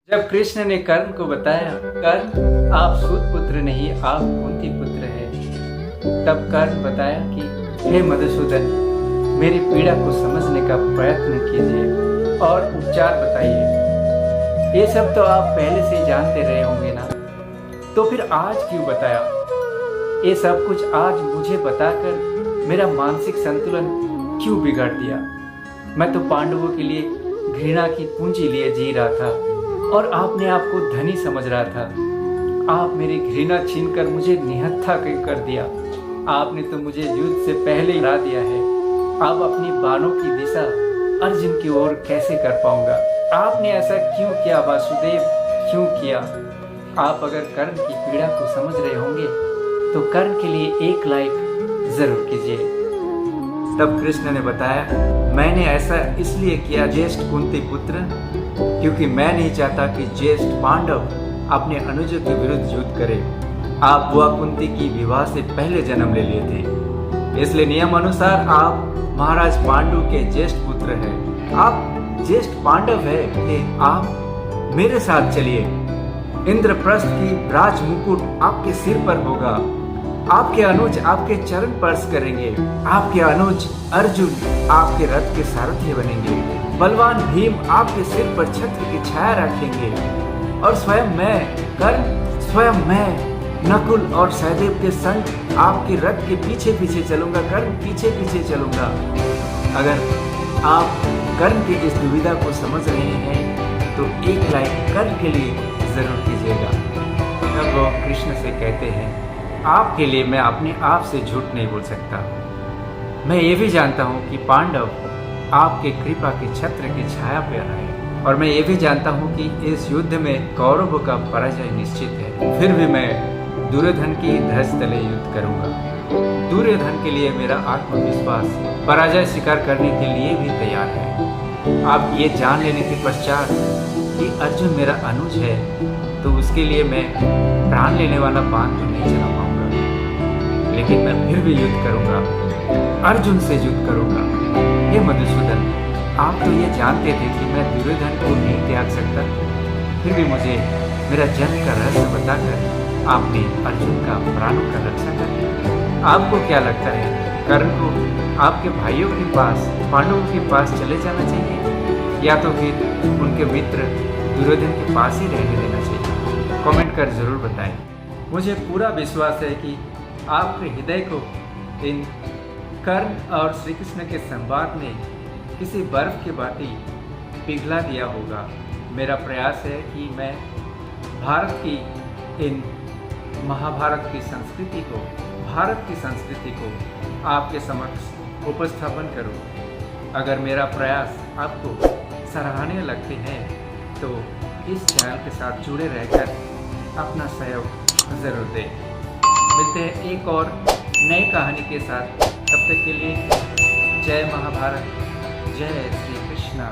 जब कृष्ण ने कर्ण को बताया, कर्ण आप सूत पुत्र नहीं, आप कुंती पुत्र है, तब कर्ण बताया कि हे मधुसूदन, मेरी पीड़ा को समझने का प्रयत्न कीजिए और उपचार बताइए। ये सब तो आप पहले से जानते रहे होंगे ना, तो फिर आज क्यों बताया? ये सब कुछ आज मुझे बताकर मेरा मानसिक संतुलन क्यों बिगाड़ दिया? मैं तो पांडवों के लिए घृणा की पूंजी लिए जी रहा था और आपने आपको धनी समझ रहा था। आप मेरी घृणा छीनकर मुझे निहत्था कर दिया। आपने तो मुझे युद्ध से पहले ही हरा दिया है। अब अपनी बाणों की दिशा अर्जुन की ओर कैसे कर पाऊंगा? आपने ऐसा क्यों किया वासुदेव, क्यों किया? आप अगर कर्ण की पीड़ा को समझ रहे होंगे तो कर्ण के लिए एक लाइक जरूर कीजिए। तब कृष्ण ने बताया, मैंने ऐसा इसलिए किया ज्येष्ठ कुंती पुत्र, क्योंकि मैं नहीं चाहता कि ज्येष्ठ पांडव अपने अनुजों के विरुद्ध युद्ध करे। आप बुआ कुंती की विवाह से पहले जन्म ले लिए थे, इसलिए नियम अनुसार आप महाराज पांडु के ज्येष्ठ पुत्र हैं। आप ज्येष्ठ पांडव है कि आप मेरे साथ चलिए। इंद्रप्रस्थ की राज मुकुट आपके सिर पर होगा। आपके अनुज आपके चरण स्पर्श करेंगे। आपके अनुज अर्जुन आपके रथ के सारथी बनेंगे। बलवान भीम आपके सिर पर छत्र की छाया रखेंगे और स्वयं मैं कर्ण, स्वयं मैं नकुल और सहदेव के संग आपके रथ के पीछे पीछे चलूंगा। कर्ण पीछे पीछे चलूंगा। अगर आप कर्ण की इस दुविधा को समझ रहे हैं तो एक लाइक कर्ण के लिए जरूर कीजिएगा। तब वो कृष्ण से कहते हैं, आपके लिए मैं अपने आप से झूठ नहीं बोल सकता। मैं ये भी जानता हूँ कि पांडव आपके कृपा के छत्र की छाया पे आए, और मैं ये भी जानता हूँ कि इस युद्ध में कौरवों का पराजय निश्चित है। फिर भी मैं दुर्योधन की ध्वज तले युद्ध करूंगा। दुर्योधन के लिए मेरा आत्मविश्वास पराजय स्वीकार करने के लिए भी तैयार है। आप ये जान लेने के पश्चात कि अर्जुन मेरा अनुज है, तो उसके लिए मैं प्राण लेने वाला बाण तो नहीं चला पाऊंगा, लेकिन मैं फिर भी युद्ध करूंगा, अर्जुन से युद्ध करूंगा। हे मधुसूदन, आप तो ये जानते थे कि मैं दुर्योधन को नहीं त्याग सकता, फिर भी मुझे मेरा जन्म का रहस्य बताकर आपने अर्जुन का प्राणों का रक्षा कर दिया। आपको क्या लगता है, कर्ण को आपके भाइयों के पास, पांडवों के पास चले जाना चाहिए या तो फिर उनके मित्र दुर्योधन के पास ही रहने देना चाहिए? कमेंट कर जरूर बताएं। मुझे पूरा विश्वास है कि आपके हृदय को इन कर्ण और श्री कृष्ण के संवाद ने किसी बर्फ की भांति पिघला दिया होगा। मेरा प्रयास है कि मैं भारत की इन महाभारत की संस्कृति को, भारत की संस्कृति को आपके समक्ष उपस्थापन करूं। अगर मेरा प्रयास आपको सराहनीय लगते हैं तो इस चैनल के साथ जुड़े रहकर अपना सहयोग जरूर दें। मिलते हैं एक और नई कहानी के साथ। तब तक के लिए जय महाभारत, जय श्री कृष्ण।